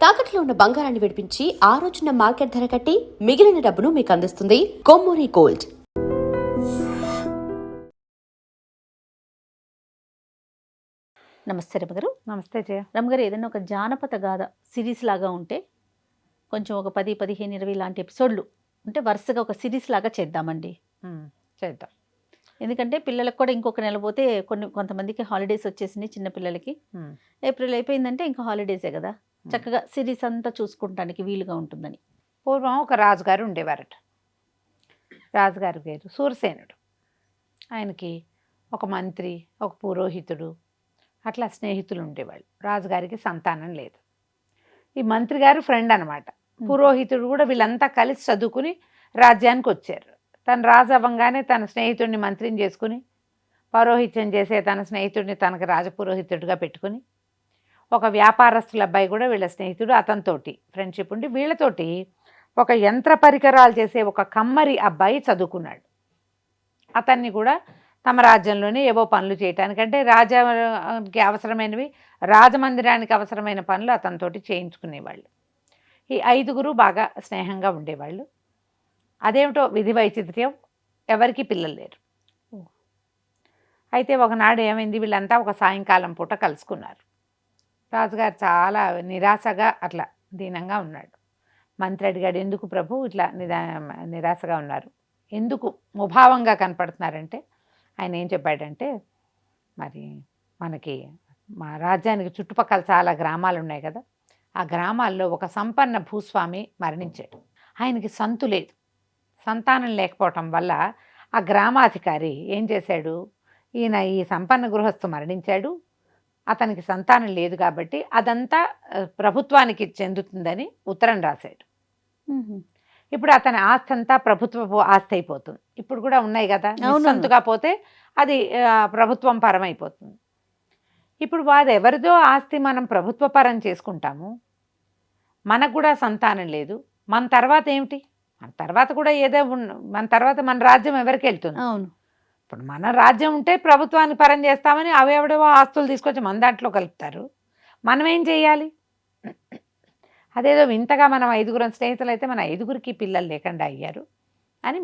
తాకట్లో ఉన్న బంగారాన్ని విడిపించి ఆ రోజున మార్కెట్ ధర కట్టి మిగిలిన డబ్బును మీకు అందిస్తుంది కొమ్మూరి గోల్డ్. నమస్తే రమగారు. నమస్తే జయ. రమగారు, ఏదైనా ఒక జానపద గాథ సిరీస్ లాగా ఉంటే కొంచెం ఒక 10, 15, 20 లాంటి ఎపిసోడ్లు ఉంటే వరుసగా ఒక సిరీస్ లాగా చేద్దామండి. చేద్దాం. ఎందుకంటే పిల్లలకు కూడా ఇంకొక నెల పోతే కొంతమందికి హాలిడేస్ వచ్చేసినాయి. చిన్నపిల్లలకి ఏప్రిల్ అయిపోయిందంటే ఇంకా హాలిడేసే కదా, చక్కగా సిరీస్ అంతా చూసుకుంటానికి వీలుగా ఉంటుందని. పూర్వం ఒక రాజుగారు ఉండేవారట. రాజుగారి పేరు సూరసేనుడు. ఆయనకి ఒక మంత్రి, ఒక పురోహితుడు, అట్లా స్నేహితులు ఉండేవాళ్ళు. రాజుగారికి సంతానం లేదు. ఈ మంత్రి గారు ఫ్రెండ్ అనమాట. పురోహితుడు కూడా, వీళ్ళంతా కలిసి చదువుకుని రాజ్యానికి వచ్చారు. తను రాజు అవ్వంగానే తన స్నేహితుడిని మంత్రిని చేసుకుని, పౌరోహిత్యం చేసే తన స్నేహితుడిని తనకు రాజపురోహితుడిగా పెట్టుకుని, ఒక వ్యాపారస్తుల అబ్బాయి కూడా వీళ్ళ స్నేహితుడు, అతనితోటి ఫ్రెండ్షిప్ ఉండి వీళ్ళతోటి ఒక యంత్ర పరికరాలు చేసే ఒక కమ్మరి అబ్బాయి చదువుకున్నాడు. అతన్ని కూడా తమ రాజ్యంలోనే ఏవో పనులు చేయటానికంటే రాజ్యానికి అవసరమైనవి, రాజమందిరానికి అవసరమైన పనులు అతనితోటి చేయించుకునేవాళ్ళు. ఈ 5గురు బాగా స్నేహంగా ఉండేవాళ్ళు. అదేమిటో విధి వైచిత్ర్యం, ఎవరికి పిల్లలు లేరు. అయితే ఒకనాడు ఏమైంది, వీళ్ళంతా ఒక సాయంకాలం పూట కలుసుకున్నారు. రాజుగారు చాలా నిరాశగా అట్లా దీనంగా ఉన్నాడు. మంత్రి అడిగాడు, ఎందుకు ప్రభు ఇట్లా నిరాశగా ఉన్నారు, ఎందుకు ముభావంగా కనపడుతున్నారంటే ఆయన ఏం చెప్పాడంటే, మరి మనకి మా రాజ్యానికి చుట్టుపక్కల చాలా గ్రామాలు ఉన్నాయి కదా, ఆ గ్రామాల్లో ఒక సంపన్న భూస్వామి మరణించాడు. ఆయనకి సంతు లేదు. సంతానం లేకపోవటం వల్ల ఆ గ్రామాధికారి ఏం చేశాడు, ఈయన ఈ సంపన్న గృహస్థు మరణించాడు, అతనికి సంతానం లేదు కాబట్టి అదంతా ప్రభుత్వానికి చెందుతుందని ఉత్తరం రాశాడు. ఇప్పుడు అతని ఆస్తి అంతా ప్రభుత్వ ఆస్తి అయిపోతుంది. ఇప్పుడు కూడా ఉన్నాయి కదా, సంతుగా పోతే అది ప్రభుత్వం పరం అయిపోతుంది. ఇప్పుడు వాడు ఎవరిదో ఆస్తి మనం ప్రభుత్వ పరం చేసుకుంటాము, మనకు కూడా సంతానం లేదు, మన తర్వాత ఏమిటి, మన తర్వాత కూడా ఏదో మన తర్వాత మన రాజ్యం ఎవరికి వెళ్తుంది? అవును, ఇప్పుడు మన రాజ్యం ఉంటే ప్రభుత్వాన్ని పరం చేస్తామని అవేవడేవో ఆస్తులు తీసుకొచ్చి మన దాంట్లో కలుపుతారు. మనం ఏం చేయాలి? అదేదో వింతగా మనం 5గురం స్నేహితులు అయితే మన 5గురికి పిల్లలు లేకుండా అయ్యారు అని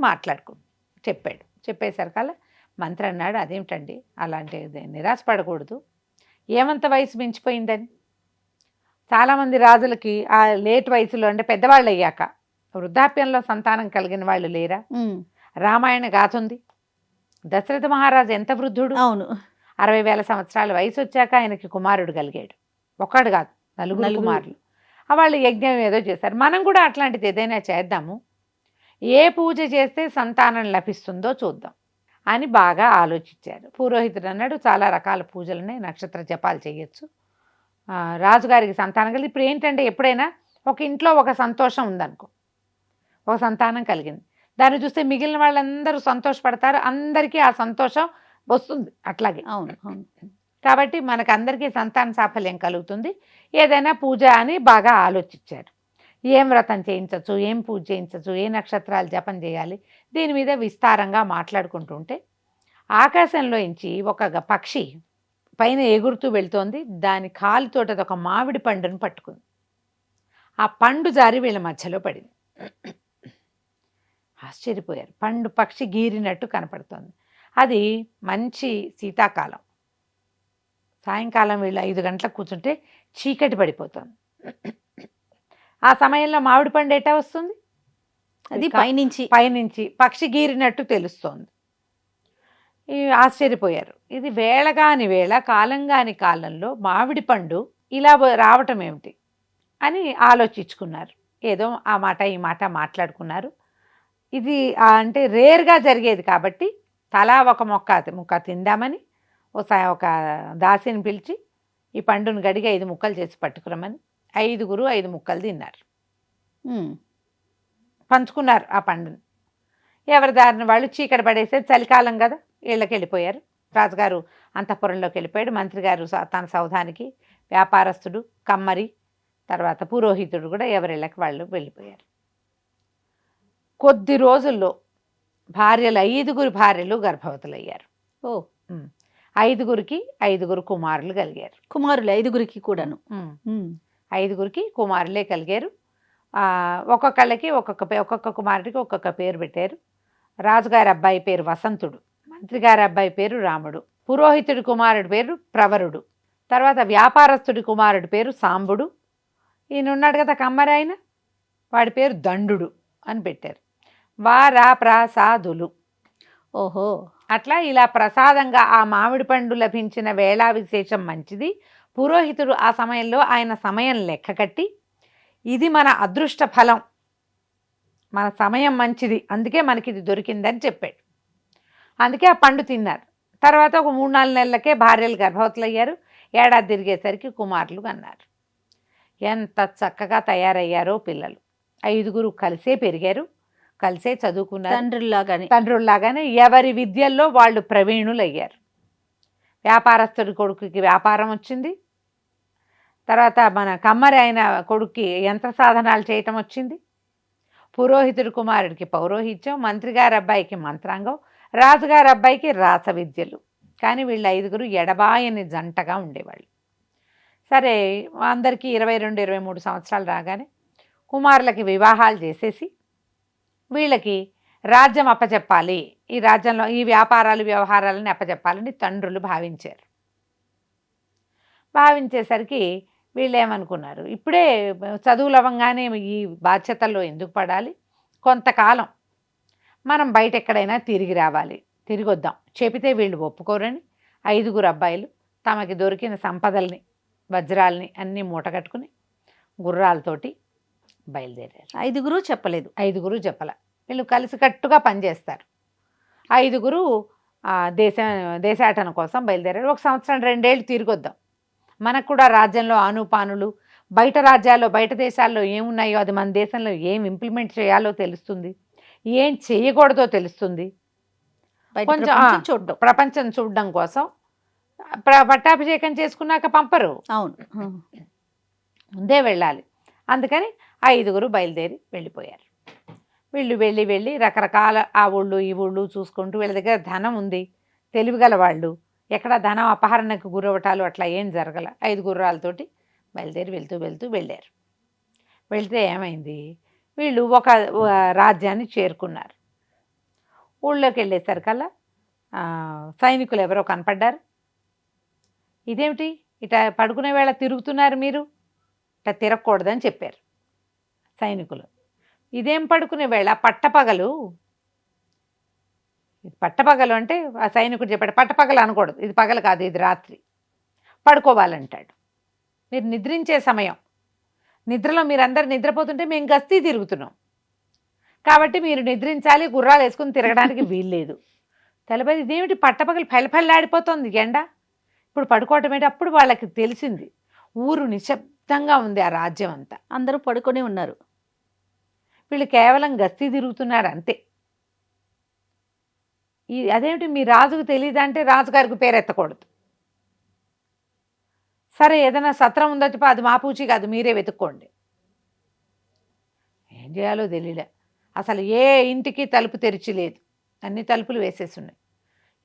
చెప్పాడు. చెప్పేసరికల్లా మంత్రి అన్నాడు, అదేమిటండి అలాంటి నిరాశపడకూడదు, ఏమంత వయసు మించిపోయిందని. చాలామంది రాజులకి ఆ లేట్ వయసులో, అంటే పెద్దవాళ్ళు అయ్యాక వృద్ధాప్యంలో సంతానం కలిగిన వాళ్ళు లేరా? రామాయణ గాథ ఉంది. దశరథ మహారాజు ఎంత వృద్ధుడు, అవును, 60,000 సంవత్సరాల వయసు వచ్చాక ఆయనకి కుమారుడు కలిగాడు. ఒక్కడు కాదు, 4 కుమారులు. వాళ్ళు యజ్ఞం ఏదో చేశారు. మనం కూడా అట్లాంటిది ఏదైనా చేద్దాము, ఏ పూజ చేస్తే సంతానం లభిస్తుందో చూద్దాం అని బాగా ఆలోచించారు. పురోహితుడు అన్నాడు, చాలా రకాల పూజలున్నాయి, నక్షత్ర జపాలు చేయొచ్చు, రాజుగారికి సంతానం కలిగి. ఇప్పుడు ఏంటంటే, ఎప్పుడైనా ఒక ఇంట్లో ఒక సంతోషం ఉందనుకో, ఒక సంతానం కలిగింది, దాన్ని చూస్తే మిగిలిన వాళ్ళందరూ సంతోషపడతారు, అందరికీ ఆ సంతోషం వస్తుంది. అట్లాగే అవును అవును, కాబట్టి మనకు అందరికీ సంతాన సాఫల్యం కలుగుతుంది, ఏదైనా పూజ అని బాగా ఆలోచించారు. ఏం వ్రతం చేయించవచ్చు, ఏం పూజ చేయించవచ్చు, ఏ నక్షత్రాలు జపం చేయాలి, దీని మీద విస్తారంగా మాట్లాడుకుంటుంటే ఆకాశంలోంచి ఒక పక్షి పైన ఎగురుతూ వెళ్తోంది. దాని కాలుతోటి అది ఒక మామిడి పండును పట్టుకుంది. ఆ పండు జారి వీళ్ళ మధ్యలో పడింది. ఆశ్చర్యపోయారు. పక్షి గీరినట్టు కనపడుతోంది. అది మంచి శీతాకాలం. సాయంకాలం వీళ్ళు 5 గంటలకు కూర్చుంటే చీకటి పడిపోతుంది. ఆ సమయంలో మామిడి పండు ఎట్టా వస్తుంది? అది పైనుంచి పక్షి గీరినట్టు తెలుస్తోంది. ఆశ్చర్యపోయారు. ఇది వేళగాని వేళ, కాలంగాని కాలంలో మామిడి పండు ఇలా రావటం ఏమిటి అని ఆలోచించుకున్నారు. ఏదో ఆ మాట ఈ మాట మాట్లాడుకున్నారు. ఇది అంటే రేర్గా జరిగేది కాబట్టి తలా ఒక ముక్క తిందామని ఒక దాసిని పిలిచి ఈ పండును గడిగి 5 ముక్కలు చేసి పట్టుకురమని 5గురు 5 ముక్కలు తిన్నారు. పంచుకున్నారు ఆ పండుని. ఎవరి దారిని వాళ్ళు. చీకటి పడేసే చలికాలం కదా, ఇళ్ళకి వెళ్ళిపోయారు. రాజుగారు అంతఃపురంలోకి వెళ్ళిపోయాడు. మంత్రి గారు తన సౌధానికి, వ్యాపారస్తుడు, కమ్మరి, తర్వాత పురోహితుడు కూడా ఎవరిళ్ళకి వాళ్ళు వెళ్ళిపోయారు. కొద్ది రోజుల్లో 5గురు భార్యలు గర్భవతులయ్యారు. 5గురికి 5 కుమారులు కలిగారు. కుమారులు 5గురికి కూడాను. 5గురికి కుమారులే కలిగారు. ఒక్కొక్కళ్ళకి ఒక్కొక్క కుమారుడికి ఒక్కొక్క పేరు పెట్టారు. రాజుగారి అబ్బాయి పేరు వసంతుడు, మంత్రి గారి అబ్బాయి పేరు రాముడు, పురోహితుడి కుమారుడి పేరు ప్రవరుడు, తర్వాత వ్యాపారస్తుడి కుమారుడి పేరు సాంబుడు, ఈయన ఉన్నాడు కదా కమ్మరి ఆయన, వాడి పేరు దండుడు అని పెట్టారు. వారాప్రసాదులు. ఓహో. అట్లా ఇలా ప్రసాదంగా ఆ మామిడి పండు లభించిన వేళా విశేషం మంచిది. పురోహితుడు ఆ సమయంలో ఆయన సమయం లెక్క కట్టి ఇది మన అదృష్ట ఫలం, మన సమయం మంచిది, అందుకే మనకి ఇది దొరికిందని చెప్పాడు. అందుకే ఆ పండు తిన్నారు. తర్వాత ఒక 3-4 నెలలకే భార్యలు గర్భవతులు అయ్యారు. ఏడాది తిరిగేసరికి కుమారులు అన్నారు. ఎంత చక్కగా తయారయ్యారో పిల్లలు. 5గురు కలిసే పెరిగారు, కలిసే చదువుకున్నారు. తండ్రుల్లాగానే ఎవరి విద్యల్లో వాళ్ళు ప్రవీణులు అయ్యారు. వ్యాపారస్తుడి కొడుకుకి వ్యాపారం వచ్చింది, తర్వాత మన కమ్మరి అయిన కొడుక్కి యంత్ర సాధనాలు చేయటం వచ్చింది, పురోహితుడి కుమారుడికి పౌరోహిత్యం, మంత్రి గారి అబ్బాయికి మంత్రాంగం, రాజుగారి అబ్బాయికి రాస విద్యలు. కానీ వీళ్ళు 5గురు ఎడబాయని జంటగా ఉండేవాళ్ళు. సరే, అందరికీ 22-23 సంవత్సరాలు రాగానే కుమారులకి వివాహాలు చేసేసి వీళ్ళకి రాజ్యం అప్పచెప్పాలి, ఈ రాజ్యంలో ఈ వ్యాపారాలు వ్యవహారాలని అప్పచెప్పాలని తండ్రులు భావించారు. భావించేసరికి వీళ్ళు ఏమనుకున్నారు, ఇప్పుడే చదువులు అవ్వగానే ఈ బాధ్యతల్లో ఎందుకు పడాలి, కొంతకాలం మనం బయట ఎక్కడైనా తిరిగి రావాలి, తిరిగి వద్దాం. చెబితే వీళ్ళు ఒప్పుకోరని 5గురు అబ్బాయిలు తమకి దొరికిన సంపదల్ని, వజ్రాలని అన్నీ మూటగట్టుకుని గుర్రాలతోటి బయలుదేరారు. 5గురు చెప్పలేదు. 5గురు చెప్పల. వీళ్ళు కలిసికట్టుగా పనిచేస్తారు. 5గురు దేశాటన కోసం బయలుదేరారు. 1 సంవత్సరం 2 ఏళ్ళు తిరిగి వద్దాం, మనకు కూడా రాజ్యంలో ఆనుపానులు, బయట రాజ్యాల్లో బయట దేశాల్లో ఏమున్నాయో అది మన దేశంలో ఏం ఇంప్లిమెంట్ చేయాలో తెలుస్తుంది, ఏం చేయకూడదో తెలుస్తుంది. కొంచెం ప్రపంచం చూడడం కోసం. పట్టాభిషేకం చేసుకున్నాక పంపరు, అవును, ముందే వెళ్ళాలి. అందుకని 5గురు బయలుదేరి వెళ్ళిపోయారు. వీళ్ళు వెళ్ళి రకరకాల ఆ ఊళ్ళు ఈ ఊళ్ళు చూసుకుంటూ, వీళ్ళ దగ్గర ధనం ఉంది, తెలివిగల వాళ్ళు, ఎక్కడ ధనం అపహరణకు గురవటాలు అట్లా ఏం జరగల. 5 గుర్రాలతోటి బయలుదేరి వెళ్తూ వెళ్ళారు. వెళ్తే ఏమైంది, వీళ్ళు ఒక రాజ్యాన్ని చేరుకున్నారు. ఊళ్ళోకి వెళ్ళేసరికల్లా సైనికులు ఎవరో కనపడ్డారు. ఇదేమిటి ఇట పడుకునే వేళ తిరుగుతున్నారు మీరు, ఇట్లా తిరగకూడదని చెప్పారు సైనికులు. ఇదేం పడుకునే వేళ, పట్టపగలు అంటే ఆ సైనికుడు చెప్పాడు, పట్టపగలు అనకూడదు, ఇది పగలు కాదు, ఇది రాత్రి, పడుకోవాలంటాడు. మీరు నిద్రించే సమయం, నిద్రలో మీరందరూ నిద్రపోతుంటే మేము గస్తీ తిరుగుతున్నాం, కాబట్టి మీరు నిద్రించాలి, గుర్రాలు వేసుకుని తిరగడానికి వీల్లేదు. తెలబడి ఇదేమిటి పట్టపగలు ఫెళ్ళఫెళ్ళాడిపోతుంది ఎండ, ఇప్పుడు పడుకోవటం ఏంటి. అప్పుడు వాళ్ళకి తెలిసింది, ఊరు నిశ్శబ్దంగా ఉంది, ఆ రాజ్యం అంతా అందరూ పడుకొని ఉన్నారు, వీళ్ళు కేవలం గస్తీ తిరుగుతున్నారు అంతే. అదేమిటి మీ రాజుకు తెలియదంటే రాజుగారికి పేరు ఎత్తకూడదు. సరే, ఏదైనా సత్రం ఉందో చెప్పి అది మా పూచి కాదు, మీరే వెతుక్కోండి. ఏం చేయాలో తెలియలే. అసలు ఏ ఇంటికి తలుపు తెరిచి లేదు, అన్ని తలుపులు వేసేసి ఉన్నాయి.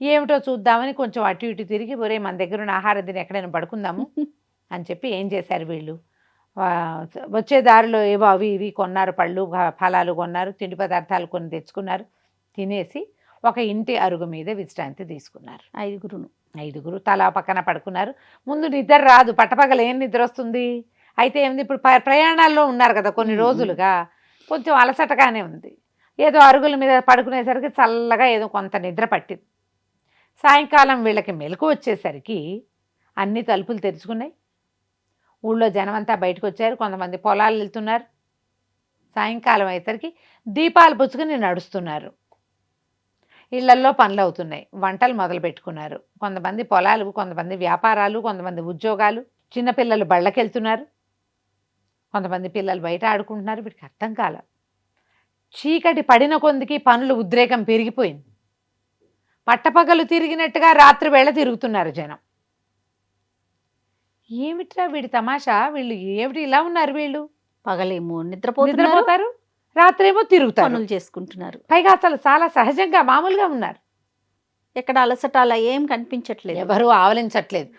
ఏమిటో చూద్దామని కొంచెం అటు ఇటు తిరిగి, ఒరే మన దగ్గర ఉన్న ఆహారం తిని ఎక్కడైనా పడుకుందాము అని చెప్పి ఏం చేశారు వీళ్ళు, వచ్చే దారిలో ఏవో అవి ఇవి కొన్నారు, పళ్ళు ఫలాలు కొన్నారు, తిండి పదార్థాలు కొన్ని తెచ్చుకున్నారు, తినేసి ఒక ఇంటి అరుగు మీద విశ్రాంతి తీసుకున్నారు. 5గురు తలా పక్కన పడుకున్నారు. ముందు నిద్ర రాదు, పట్టపగలు ఏం నిద్ర వస్తుంది. అయితే ఏమిది, ఇప్పుడు ప్రయాణాల్లో ఉన్నారు కదా కొన్ని రోజులుగా, కొంచెం అలసటగానే ఉంది. ఏదో అరుగుల మీద పడుకునేసరికి చల్లగా ఏదో కొంత నిద్ర పట్టింది. సాయంకాలం వీళ్ళకి మెలకు వచ్చేసరికి అన్ని తలుపులు తెరుచుకున్నాయి. ఊళ్ళో జనమంతా బయటకు వచ్చారు, కొంతమంది పొలాలు వెళ్తున్నారు. సాయంకాలం అయ్యేసరికి దీపాలు పుచ్చుకుని నడుస్తున్నారు. ఇళ్లల్లో పనులు అవుతున్నాయి, వంటలు మొదలు పెట్టుకున్నారు. కొంతమంది పొలాలు, కొంతమంది వ్యాపారాలు, కొంతమంది ఉద్యోగాలు. చిన్నపిల్లలు బళ్ళకెళ్తున్నారు, కొంతమంది పిల్లలు బయట ఆడుకుంటున్నారు. వీటికి అర్థం కాల. చీకటి పడిన కొందికి పనులు ఉద్రేకం పెరిగిపోయింది. పట్టపగలు తిరిగినట్టుగా రాత్రి వేళ తిరుగుతున్నారు జనం. ఏమిట్రా వీడి తమాషా, వీళ్ళు ఏమిటి ఇలా ఉన్నారు, వీళ్ళు పగలేమో నిద్రపోతారు, రాత్రేమో తిరుగుతారు, పనులు చేసుకుంటున్నారు. పైగా అసలు చాలా సహజంగా మామూలుగా ఉన్నారు. ఎక్కడ అలసట అలా ఏం కనిపించట్లేదు. ఎవరు ఆవలించట్లేదు,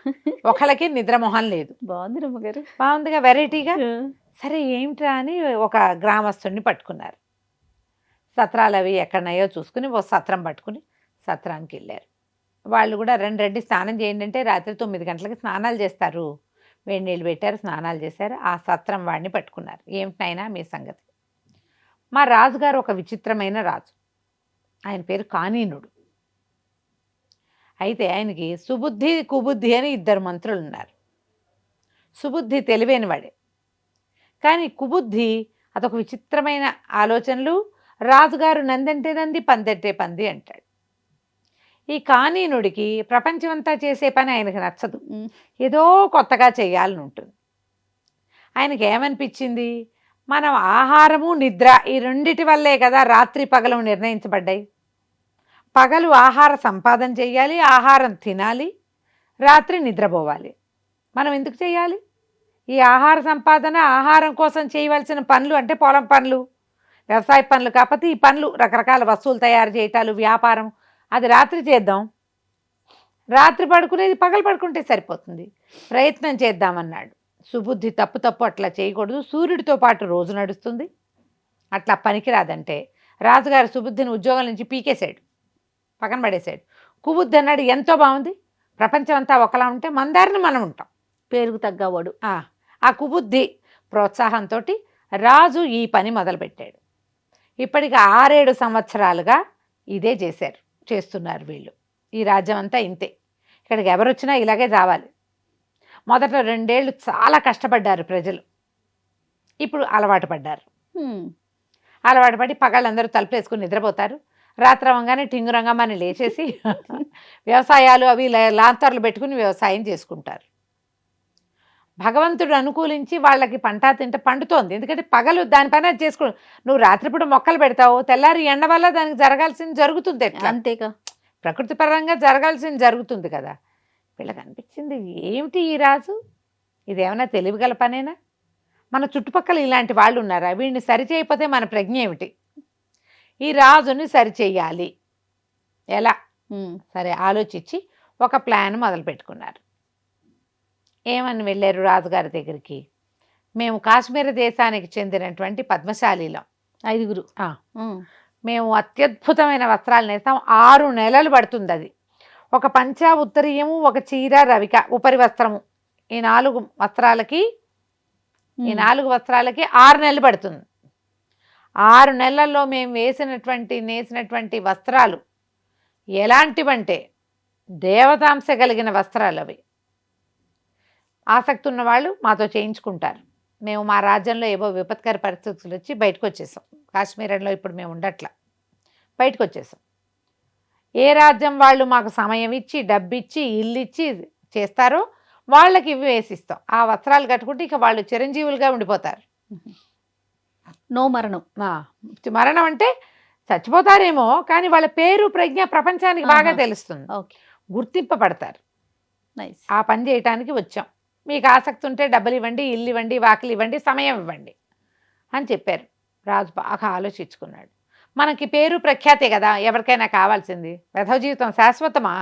ఒకళ్ళకి నిద్రమోహం లేదు. బాగుంది రమ్మగారు. బాగుందిగా, వెరైటీగా. సరే ఏమిట్రా అని ఒక గ్రామస్తుడిని పట్టుకున్నారు. సత్రాలు అవి ఎక్కడన్నాయో చూసుకుని ఓ సత్రం పట్టుకుని సత్రానికి వెళ్ళారు. వాళ్ళు కూడా రెడ్డి స్నానం చేయండి అంటే రాత్రి 9 గంటలకి స్నానాలు చేస్తారు. వేడి నీళ్ళు పెట్టారు, స్నానాలు చేశారు. ఆ సత్రం వాడిని పట్టుకున్నారు. ఏమిటైనా మీ సంగతి? మా రాజుగారు ఒక విచిత్రమైన రాజు. ఆయన పేరు కానీనుడు. అయితే ఆయనకి సుబుద్ధి కుబుద్ధి అని 2 మంత్రులు ఉన్నారు. సుబుద్ధి తెలివైన వాడే, కానీ కుబుద్ధి అదొక విచిత్రమైన ఆలోచనలు. రాజుగారు నందంటే నంది, పందంటే పంది అంటాడు. ఈ కానీనుడికి ప్రపంచమంతా చేసే పని ఆయనకు నచ్చదు, ఏదో కొత్తగా చేయాలని ఉంటుంది. ఆయనకి ఏమనిపించింది, మనం ఆహారము నిద్ర ఈ రెండిటి వల్లే కదా రాత్రి పగలు నిర్ణయించబడ్డాయి. పగలు ఆహార సంపాదన చేయాలి, ఆహారం తినాలి, రాత్రి నిద్రపోవాలి. మనం ఎందుకు చేయాలి ఈ ఆహార సంపాదన? ఆహారం కోసం చేయవలసిన పనులు అంటే పొలం పనులు, వ్యవసాయ పనులు, కాకపోతే ఈ పనులు రకరకాల వస్తువులు తయారు చేయటాలు, వ్యాపారం, అది రాత్రి చేద్దాం. రాత్రి పడుకునేది పగలు పడుకుంటే సరిపోతుంది. ప్రయత్నం చేద్దామన్నాడు. సుబుద్ధి తప్పు అట్లా చేయకూడదు, సూర్యుడితో పాటు రోజు నడుస్తుంది, అట్లా పనికిరాదంటే రాజుగారు సుబుద్ధిని ఉద్యోగం నుంచి పీకేశాడు, పక్కన పడేశాడు. కుబుద్ధి అన్నాడు, ఎంతో బాగుంది, ప్రపంచం అంతా ఒకలా ఉంటే మన దారిని మనం ఉంటాం, పేరుకు తగ్గవాడు. ఆ కుబుద్ధి ప్రోత్సాహంతో రాజు ఈ పని మొదలుపెట్టాడు. ఇప్పటికి 6-7 సంవత్సరాలుగా ఇదే చేస్తున్నారు వీళ్ళు. ఈ రాజ్యం అంతా ఇంతే, ఇక్కడికి ఎవరొచ్చినా ఇలాగే రావాలి. మొదట 2 ఏళ్ళు చాలా కష్టపడ్డారు ప్రజలు, ఇప్పుడు అలవాటు పడ్డారు. అలవాటు పడి పగళ్ళందరూ తలుపులేసుకుని నిద్రపోతారు. రాత్రి అవ్వగానే టింగురంగమ్మని లేచేసి వ్యవసాయాలు అవి లాంతర్లు పెట్టుకుని వ్యవసాయం చేసుకుంటారు. భగవంతుడు అనుకూలించి వాళ్ళకి పంట తింటే పండుతోంది, ఎందుకంటే పగలు దానిపైన చేసుకో. నువ్వు రాత్రిపూట మొక్కలు పెడతావు, తెల్లారి ఎండ వల్ల దానికి జరగాల్సింది జరుగుతుంది, ఎట్లా అంతేగా, ప్రకృతి పరంగా జరగాల్సింది జరుగుతుంది కదా. వీళ్ళకి అనిపించింది, ఏమిటి ఈ రాజు, ఇదేమైనా తెలివిగల పనేనా? మన చుట్టుపక్కల ఇలాంటి వాళ్ళు ఉన్నారా? వీడిని సరిచేయకపోతే మన ప్రజ్ఞ ఏమిటి? ఈ రాజుని సరిచేయాలి ఎలా? సరే ఆలోచించి ఒక ప్లాన్ మొదలు పెట్టుకున్నారు. ఏమని వెళ్ళారు రాజుగారి దగ్గరికి, మేము కాశ్మీర దేశానికి చెందినటువంటి పద్మశాలీలం 5. మేము అత్యద్భుతమైన వస్త్రాలు నేస్తాం, 6 నెలలు పడుతుంది. అది ఒక పంచా ఉత్తరీయము, ఒక చీర రవిక ఉపరి వస్త్రము, ఈ 4 వస్త్రాలకి 6 నెలలు పడుతుంది. 6 నెలల్లో మేము నేసినటువంటి వస్త్రాలు ఎలాంటివంటే దేవతాంశ కలిగిన వస్త్రాలు. అవి ఆసక్తి ఉన్నవాళ్ళు మాతో చేయించుకుంటారు. మేము మా రాజ్యంలో ఏవో విపత్కర పరిస్థితులు వచ్చి బయటకు వచ్చేసాం. కాశ్మీరంలో ఇప్పుడు మేము ఉండట్లా, బయటకు వచ్చేసాం. ఏ రాజ్యం వాళ్ళు మాకు సమయం ఇచ్చి డబ్బిచ్చి ఇల్లు ఇచ్చి చేస్తారో వాళ్ళకి ఇవి వేసిస్తాం. ఆ వస్త్రాలు కట్టుకుంటే ఇక వాళ్ళు చిరంజీవులుగా ఉండిపోతారు. నో మరణం. మరణం అంటే చచ్చిపోతారేమో, కానీ వాళ్ళ పేరు ప్రజ్ఞ ప్రపంచానికి బాగా తెలుస్తుంది, గుర్తింపబడతారు. ఆ పని చేయటానికి వచ్చాం, మీకు ఆసక్తి ఉంటే డబ్బులు ఇవ్వండి, ఇల్లు ఇవ్వండి, వాకిలు ఇవ్వండి, సమయం ఇవ్వండి అని చెప్పారు. రాజు బాగా ఆలోచించుకున్నాడు. మనకి పేరు ప్రఖ్యాతే కదా ఎవరికైనా కావాల్సింది, వెధవ జీవితం శాశ్వతమా?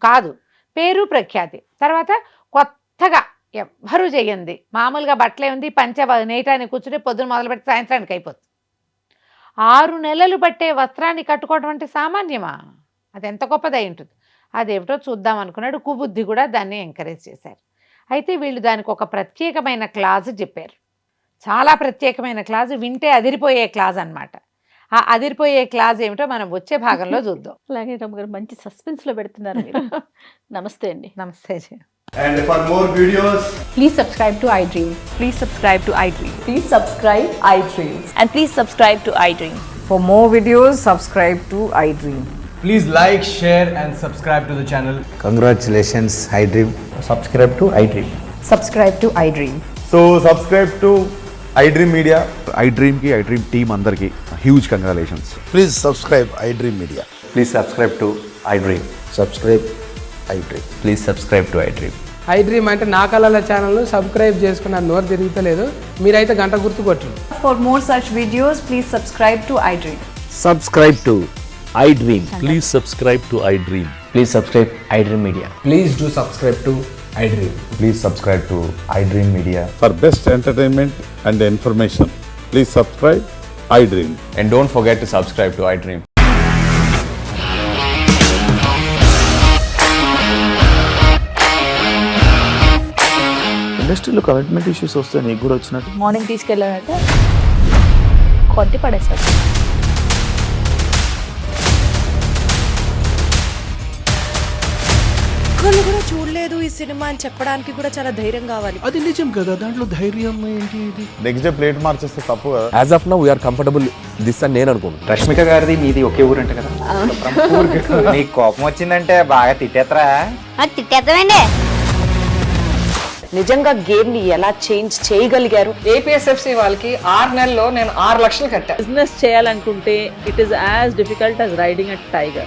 కాదు, పేరు ప్రఖ్యాతి. తర్వాత కొత్తగా ఎవ్వరూ చేయండి, మామూలుగా బట్టలే ఉంది, పంచ నేయటానికి కూర్చుంటే పొద్దున మొదలుపెట్టి సాయంత్రానికి అయిపోతుంది. 6 నెలలు పట్టే వస్త్రాన్ని కట్టుకోవడం అంటే సామాన్యమా? అది ఎంత గొప్పదై ఉంటుంది. అదేమిటో చూద్దాం అనుకున్నాడు. కుబుద్ధి కూడా దాన్ని ఎంకరేజ్ చేశారు. అయితే వీళ్ళు దానికి ఒక ప్రత్యేకమైన క్లాజ్ చెప్పారు, చాలా ప్రత్యేకమైన క్లాజ్, వింటే అదిరిపోయే క్లాజ్ అన్నమాట. ఆ అదిరిపోయే క్లాజ్ ఏమిటో మనం వచ్చే భాగంలో చూద్దాం. అలాగే రమ్మగారు, మంచి సస్పెన్స్లో పెడుతున్నారు మీరు. నమస్తే అండి. నమస్తే. And for more videos, Please subscribe to iDream. Please subscribe to iDream. Please subscribe iDream. And please subscribe to iDream. For more videos, subscribe to iDream. please like, share and subscribe to the channel. Congratulations, iDream. Subscribe to iDream. Subscribe to iDream. So subscribe to iDream Media. iDream team andarki huge congratulations. Please subscribe iDream Media. Please subscribe to iDream. Subscribe iDream. Please subscribe to iDream. iDream అంటే నా కళల ఛానల్ను subscribe చేసుకున్న నోరు తిరుగుతలేదు, మీరైతే గంట గుర్తు కొట్టండి. For more such videos, please subscribe to iDream. Subscribe to iDream. Please subscribe to iDream. Please subscribe iDream Media. Please do subscribe to iDream. Please subscribe to iDream Media. For best entertainment and information, please subscribe iDream. And don't forget to subscribe to iDream. ఇండస్ట్రీలో commitment issues వస్తే నీకు కూడా వచ్చినట్టు morning తీసుకెళ్ళాలంటే కొట్టి పడేస్తారు. ఒక్కళ్ళు కూడా చూడలేదు ఈ సినిమా అని చెప్పడానికి కూడా చాలా ధైర్యం కావాలి. అది నిజం కదా, దాంట్లో ధైర్యం ఏంటి? ఇది నెక్స్ట్ డే ప్లేట్ మార్చేస్తే తప్పు కదా. As of now we are comfortable this అని నేను అనుకుంటున్నాను. రష్మిక గారిది మీది ఒకే ఊరు అంట కదా. నీకు కోపం వచ్చిందంటే బాగా తిట్టేత్తరా? తిట్టేద్దామండి. నిజంగా గేమ్ ని ఎలా చేంజ్ చేయగలిగారు? ఏపీఎస్ఎఫ్సి వాళ్ళకి 6 నెలల్లో నేను 6 లక్షలు కట్టా. బిజినెస్ చేయాలనుకుంటే it is as difficult as riding a tiger.